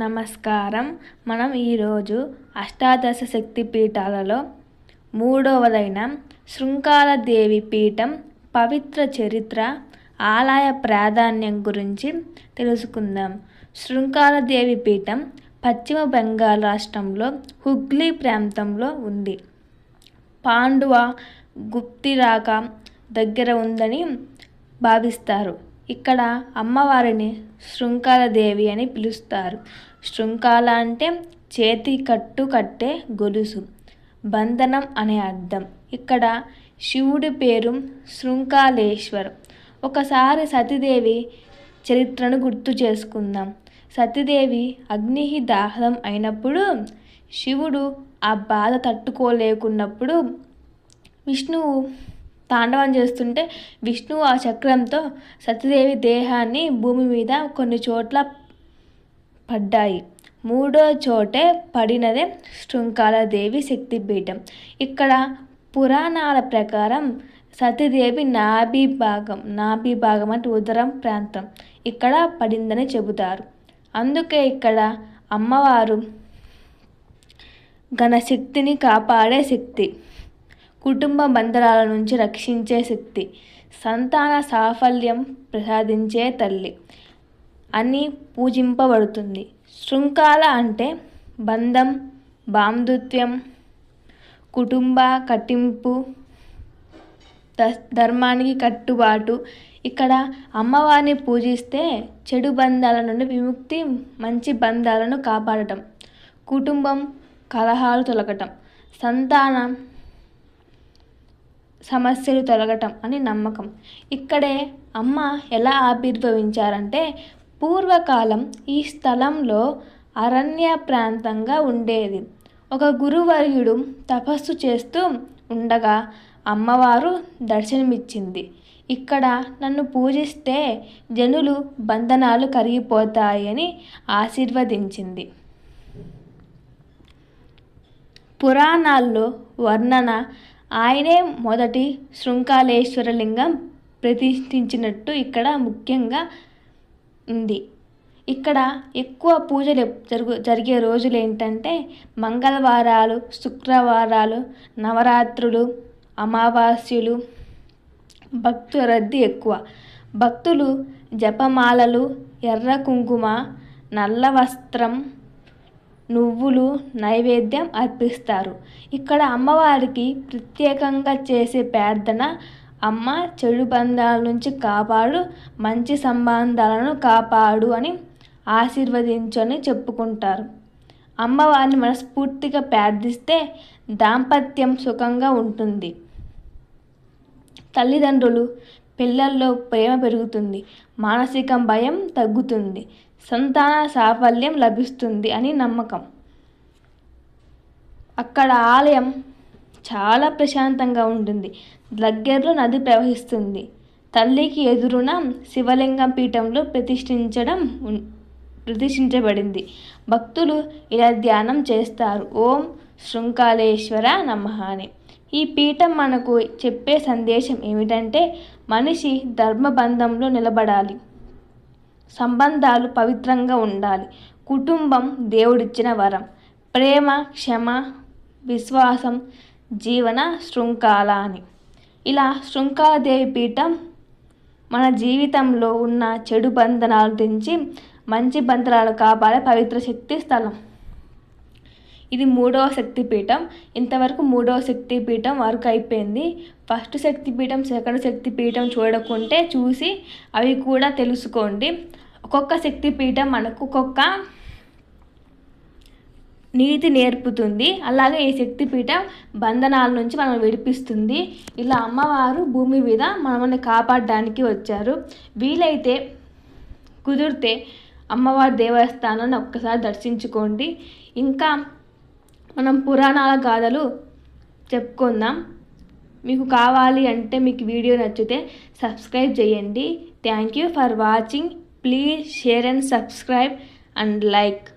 నమస్కారం. మనం ఈరోజు అష్టాదశ శక్తి పీఠాలలో మూడవదైన శృంగాలదేవి పీఠం పవిత్ర చరిత్ర, ఆలయ ప్రాధాన్యం గురించి తెలుసుకుందాం. శృంగాలదేవి పీఠం పశ్చిమ బెంగాల్ రాష్ట్రంలో హుగ్లీ ప్రాంతంలో ఉంది. పాండువ గుప్తిరాక దగ్గర ఉందని భావిస్తారు. ఇక్కడ అమ్మవారిని శృంగాలదేవి అని పిలుస్తారు. శృంగాల అంటే చేతి కట్టు కట్టే గొలుసు, బంధనం అనే అర్థం. ఇక్కడ శివుడి పేరు శృంగాలేశ్వర్. ఒకసారి సతీదేవి చరిత్రను గుర్తు చేసుకుందాం. సతీదేవి అగ్నికి దాహం అయినప్పుడు, శివుడు ఆ బాధ తట్టుకోలేకున్నప్పుడు విష్ణువు తాండవం చేస్తుంటే విష్ణువు ఆ చక్రంతో సతీదేవి దేహాన్ని భూమి మీద కొన్ని చోట్ల పడ్డాయి. మూడో చోటే పడినదే శృంగాలదేవి శక్తిపీఠం. ఇక్కడ పురాణాల ప్రకారం సతీదేవి నాభి భాగం అంటే ఉదరం ప్రాంతం ఇక్కడ పడిందని చెబుతారు. అందుకే ఇక్కడ అమ్మవారు ఘనశక్తిని కాపాడే శక్తి, కుటుంబ బంధనాల నుంచి రక్షించే శక్తి, సంతాన సాఫల్యం ప్రసాదించే తల్లి అని పూజింపబడుతుంది. శృంగాల అంటే బంధం, బాంధుత్యం, కుటుంబ కట్టింపు, ధర్మానికి కట్టుబాటు. ఇక్కడ అమ్మవారిని పూజిస్తే చెడు బంధాల నుండి విముక్తి, మంచి బంధాలను కాపాడటం, కుటుంబం కలహాలు తొలగటం, సంతానం సమస్యలు తొలగటం అని నమ్మకం. ఇక్కడే అమ్మ ఎలా ఆవిర్భవించారంటే, పూర్వకాలం ఈ స్థలంలో అరణ్య ప్రాంతంగా ఉండేది. ఒక గురువర్యుడు తపస్సు చేస్తూ ఉండగా అమ్మవారు దర్శనమిచ్చింది. ఇక్కడ నన్ను పూజిస్తే జనులు బంధనాలు కరిగిపోతాయని ఆశీర్వదించింది. పురాణాల్లో వర్ణన ఆయనే మొదటి శృంగాలేశ్వరలింగం ప్రతిష్ఠించినట్టు ఇక్కడ ముఖ్యంగా ఉంది. ఇక్కడ ఎక్కువ పూజలు జరిగే రోజులు ఏంటంటే మంగళవారాలు, శుక్రవారాలు, నవరాత్రులు, అమావాస్యలు. భక్తుల రద్దీ ఎక్కువ. భక్తులు జపమాలలు, ఎర్ర కుంకుమ, నల్ల వస్త్రం, నువ్వులు నైవేద్యం అర్పిస్తారు. ఇక్కడ అమ్మవారికి ప్రత్యేకంగా చేసే ప్రార్థన, అమ్మ చెడు బంధాల నుంచి కాపాడు, మంచి సంబంధాలను కాపాడు అని ఆశీర్వదించని చెప్పుకుంటారు. అమ్మవారిని మనస్ఫూర్తిగా ప్రార్థిస్తే దాంపత్యం సుఖంగా ఉంటుంది. తల్లిదండ్రులు పిల్లల్లో ప్రేమ పెరుగుతుంది, మానసిక భయం తగ్గుతుంది, సంతాన సాఫల్యం లభిస్తుంది అని నమ్మకం. అక్కడ ఆలయం చాలా ప్రశాంతంగా ఉంటుంది. దగ్గరలో నది ప్రవహిస్తుంది. తల్లికి ఎదురున శివలింగం పీఠంలో ప్రతిష్ఠించబడింది. భక్తులు ఇలా ధ్యానం చేస్తారు, ఓం శృంగాలేశ్వర నమః అని. ఈ పీఠం మనకు చెప్పే సందేశం ఏమిటంటే, మనిషి ధర్మబంధంలో నిలబడాలి, సంబంధాలు పవిత్రంగా ఉండాలి, కుటుంబం దేవుడిచ్చిన వరం, ప్రేమ, క్షమ, విశ్వాసం జీవన శృంగాల అని. ఇలా శృంగాలదేవి పీఠం మన జీవితంలో ఉన్న చెడు బంధనాలు తెంచి మంచి బంధనాలను కాపాడే పవిత్ర శక్తి స్థలం. ఇది 3వ శక్తిపీఠం. ఇంతవరకు 3వ శక్తిపీఠం వరకు అయిపోయింది. ఫస్ట్ శక్తిపీఠం, సెకండ్ శక్తిపీఠం చూడకుంటే చూసి అవి కూడా తెలుసుకోండి. ఒక్కొక్క శక్తిపీఠం మనకు ఒక్కొక్క నీతి నేర్పుతుంది. అలాగే ఈ శక్తిపీఠం బంధనాల నుంచి మనం విడిపిస్తుంది. ఇలా అమ్మవారు భూమి మీద మనల్ని కాపాడడానికి వచ్చారు. వీలైతే కుదిరితే అమ్మవారి దేవస్థానాన్ని ఒక్కసారి దర్శించుకోండి. ఇంకా మనం పురాణాల గాథలు చెప్పుకుందాం. మీకు కావాలి అంటే, మీకు వీడియో నచ్చితే సబ్స్క్రైబ్ చేయండి. Thank you for watching. Please share and subscribe and like.